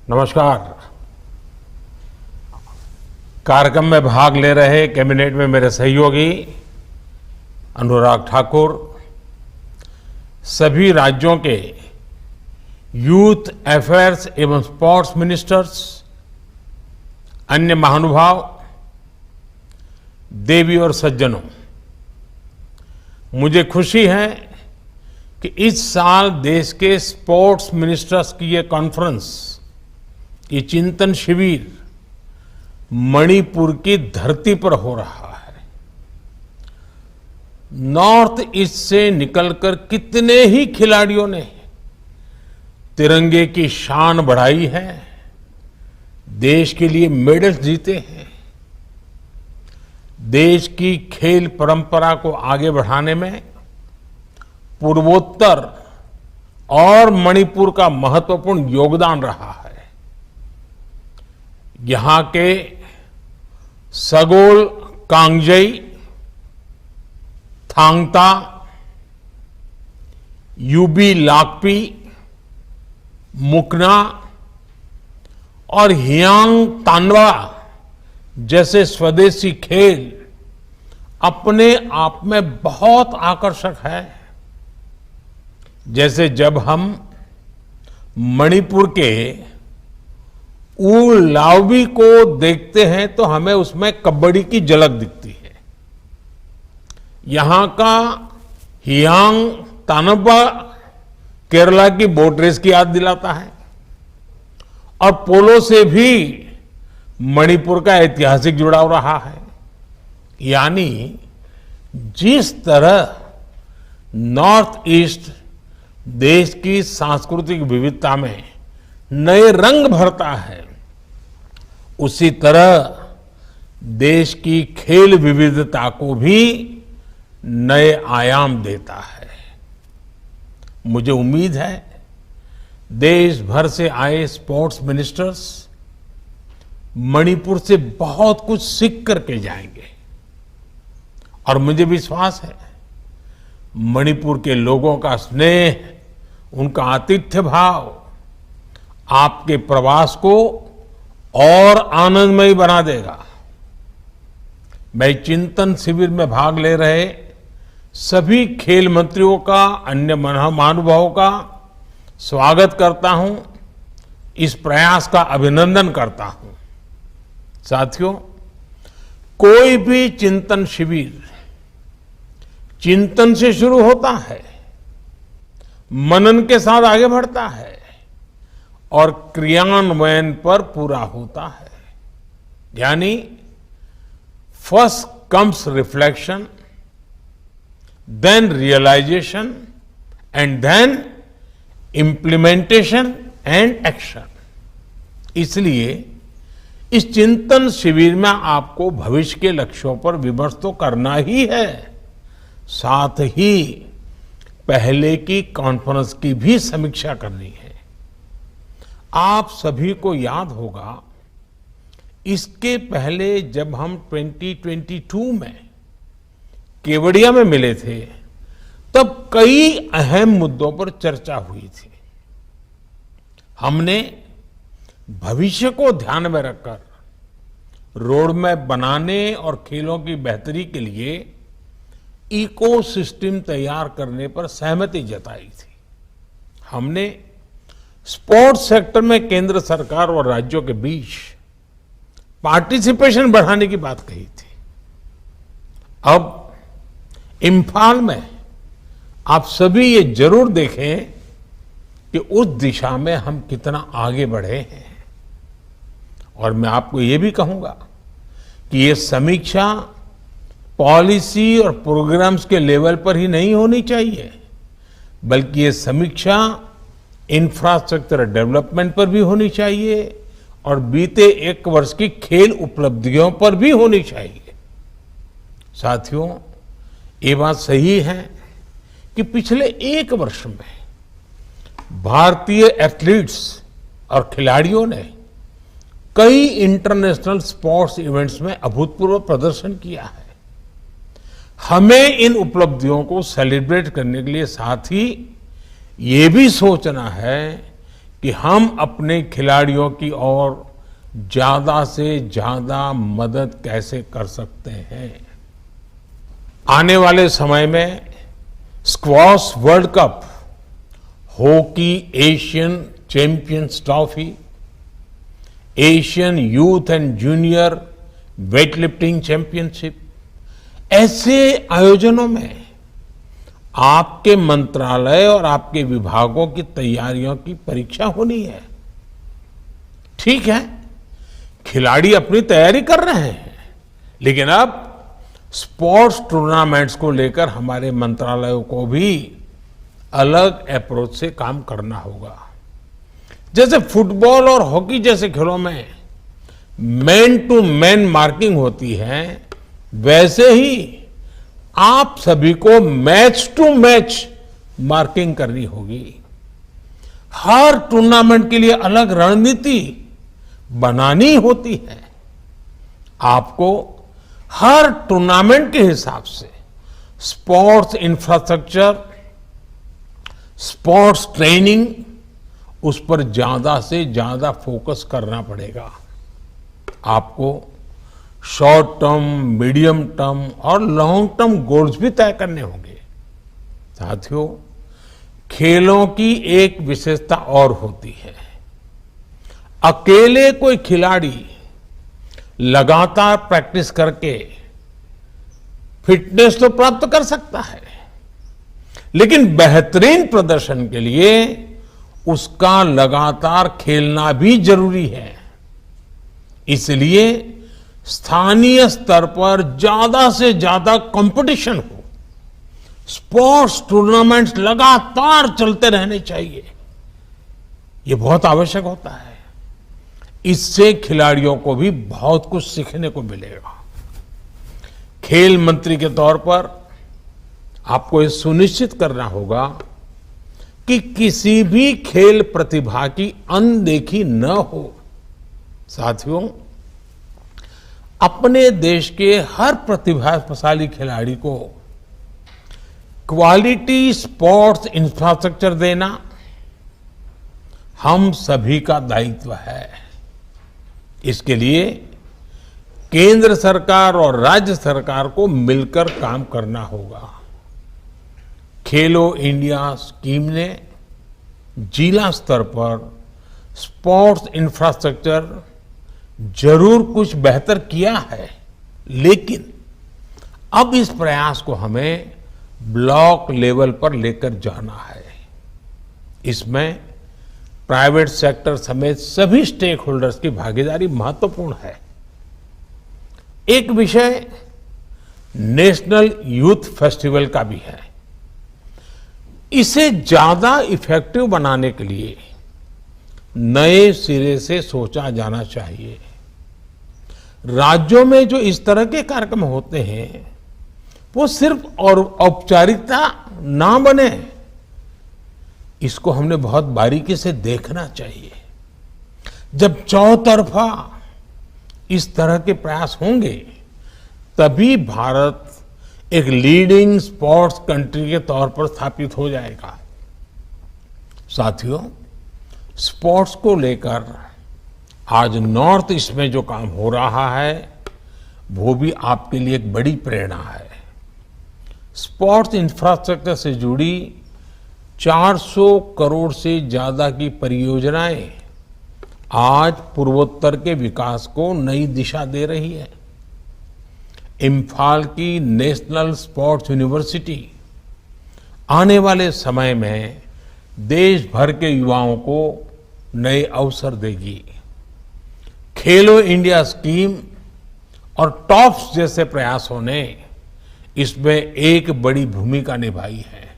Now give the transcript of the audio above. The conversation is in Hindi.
नमस्कार। कार्यक्रम में भाग ले रहे कैबिनेट में मेरे सहयोगी अनुराग ठाकुर, सभी राज्यों के यूथ अफेयर्स एवं स्पोर्ट्स मिनिस्टर्स, अन्य महानुभाव, देवी और सज्जनों, मुझे खुशी है कि इस साल देश के स्पोर्ट्स मिनिस्टर्स की ये कॉन्फ्रेंस, ये चिंतन शिविर मणिपुर की धरती पर हो रहा है। नॉर्थ ईस्ट से निकलकर कितने ही खिलाड़ियों ने तिरंगे की शान बढ़ाई है, देश के लिए मेडल जीते हैं। देश की खेल परंपरा को आगे बढ़ाने में पूर्वोत्तर और मणिपुर का महत्वपूर्ण योगदान रहा है। यहां के सगोल कांगजेई, थांगता, यूबी लाकपी, मुकना और हियांग तानवा जैसे स्वदेशी खेल अपने आप में बहुत आकर्षक है। जैसे जब हम मणिपुर के ऊलावबी को देखते हैं तो हमें उसमें कबड्डी की झलक दिखती है। यहां का हियांग तानवा केरला की बोट रेस की याद दिलाता है और पोलो से भी मणिपुर का ऐतिहासिक जुड़ाव रहा है। यानी जिस तरह नॉर्थ ईस्ट देश की सांस्कृतिक विविधता में नए रंग भरता है, उसी तरह देश की खेल विविधता को भी नए आयाम देता है। मुझे उम्मीद है देश भर से आए स्पोर्ट्स मिनिस्टर्स मणिपुर से बहुत कुछ सीख करके जाएंगे और मुझे विश्वास है मणिपुर के लोगों का स्नेह, उनका आतिथ्य भाव आपके प्रवास को और आनंदमयी बना देगा। मैं चिंतन शिविर में भाग ले रहे सभी खेल मंत्रियों का, अन्य महानुभावों का स्वागत करता हूं, इस प्रयास का अभिनंदन करता हूं। साथियों, कोई भी चिंतन शिविर चिंतन से शुरू होता है, मनन के साथ आगे बढ़ता है और क्रियान्वयन पर पूरा होता है। यानी first comes reflection, then realisation and then implementation and action. इसलिए इस चिंतन शिविर में आपको भविष्य के लक्ष्यों पर विमर्श तो करना ही है, साथ ही पहले की कॉन्फ्रेंस की भी समीक्षा करनी है। आप सभी को याद होगा इसके पहले जब हम 2022 में केवड़िया में मिले थे तब कई अहम मुद्दों पर चर्चा हुई थी। हमने भविष्य को ध्यान में रखकर रोड मैप बनाने और खेलों की बेहतरी के लिए इकोसिस्टम तैयार करने पर सहमति जताई थी। हमने स्पोर्ट्स सेक्टर में केंद्र सरकार और राज्यों के बीच पार्टिसिपेशन बढ़ाने की बात कही थी। अब इम्फाल में आप सभी ये जरूर देखें कि उस दिशा में हम कितना आगे बढ़े हैं। और मैं आपको ये भी कहूंगा कि ये समीक्षा पॉलिसी और प्रोग्राम्स के लेवल पर ही नहीं होनी चाहिए, बल्कि ये समीक्षा इंफ्रास्ट्रक्चर डेवलपमेंट पर भी होनी चाहिए और बीते एक वर्ष की खेल उपलब्धियों पर भी होनी चाहिए। साथियों, ये बात सही है कि पिछले एक वर्ष में भारतीय एथलीट्स और खिलाड़ियों ने कई इंटरनेशनल स्पोर्ट्स इवेंट्स में अभूतपूर्व प्रदर्शन किया है। हमें इन उपलब्धियों को सेलिब्रेट करने के लिए साथ ही ये भी सोचना है कि हम अपने खिलाड़ियों की ओर ज्यादा से ज्यादा मदद कैसे कर सकते हैं। आने वाले समय में squash world cup, hockey Asian champions trophy, Asian youth and junior weight lifting championship, ऐसे आयोजनों में आपके मंत्रालय और आपके विभागों की तैयारियों की परीक्षा होनी है। ठीक है, खिलाड़ी अपनी तैयारी कर रहे हैं, लेकिन अब स्पोर्ट्स टूर्नामेंट्स को लेकर हमारे मंत्रालयों को भी अलग अप्रोच से काम करना होगा। जैसे फुटबॉल और हॉकी जैसे खेलों में मैन टू मैन मार्किंग होती है, वैसे ही आप सभी को मैच टू मैच मार्किंग करनी होगी। हर टूर्नामेंट के लिए अलग रणनीति बनानी होती है। आपको हर टूर्नामेंट के हिसाब से स्पोर्ट्स इंफ्रास्ट्रक्चर, स्पोर्ट्स ट्रेनिंग, उस पर ज्यादा से ज्यादा फोकस करना पड़ेगा। आपको शॉर्ट टर्म, मीडियम टर्म और लॉन्ग टर्म गोल्स भी तय करने होंगे। साथियों, खेलों की एक विशेषता और होती है। अकेले कोई खिलाड़ी लगातार प्रैक्टिस करके फिटनेस तो प्राप्त कर सकता है, लेकिन बेहतरीन प्रदर्शन के लिए उसका लगातार खेलना भी जरूरी है। इसलिए स्थानीय स्तर पर ज्यादा से ज्यादा कंपटीशन हो, स्पोर्ट्स टूर्नामेंट्स लगातार चलते रहने चाहिए। ये बहुत आवश्यक होता है। इससे खिलाड़ियों को भी बहुत कुछ सीखने को मिलेगा। खेल मंत्री के तौर पर आपको ये सुनिश्चित करना होगा कि किसी भी खेल प्रतिभा की अनदेखी न हो। साथियों, अपने देश के हर प्रतिभाशाली खिलाड़ी को क्वालिटी स्पोर्ट्स इंफ्रास्ट्रक्चर देना हम सभी का दायित्व है। इसके लिए केंद्र सरकार और राज्य सरकार को मिलकर काम करना होगा। खेलो इंडिया स्कीम ने जिला स्तर पर स्पोर्ट्स इंफ्रास्ट्रक्चर जरूर कुछ बेहतर किया है, लेकिन अब इस प्रयास को हमें ब्लॉक लेवल पर लेकर जाना है। इसमें प्राइवेट सेक्टर समेत सभी स्टेक होल्डर्स की भागीदारी महत्वपूर्ण है। एक विषय नेशनल यूथ फेस्टिवल का भी है। इसे ज्यादा इफेक्टिव बनाने के लिए नए सिरे से सोचा जाना चाहिए। राज्यों में जो इस तरह के कार्यक्रम होते हैं, वो सिर्फ और औपचारिकता ना बने, इसको हमने बहुत बारीकी से देखना चाहिए। जब चौतरफा इस तरह के प्रयास होंगे, तभी भारत एक लीडिंग स्पोर्ट्स कंट्री के तौर पर स्थापित हो जाएगा। साथियों, स्पोर्ट्स को लेकर आज नॉर्थ ईस्ट में जो काम हो रहा है, वो भी आपके लिए एक बड़ी प्रेरणा है। स्पोर्ट्स इंफ्रास्ट्रक्चर से जुड़ी 400 करोड़ से ज्यादा की परियोजनाएं आज पूर्वोत्तर के विकास को नई दिशा दे रही है। इम्फाल की नेशनल स्पोर्ट्स यूनिवर्सिटी आने वाले समय में देश भर के युवाओं को नए अवसर देगी। खेलो इंडिया स्कीम और टॉप्स जैसे प्रयासों ने इसमें एक बड़ी भूमिका निभाई है।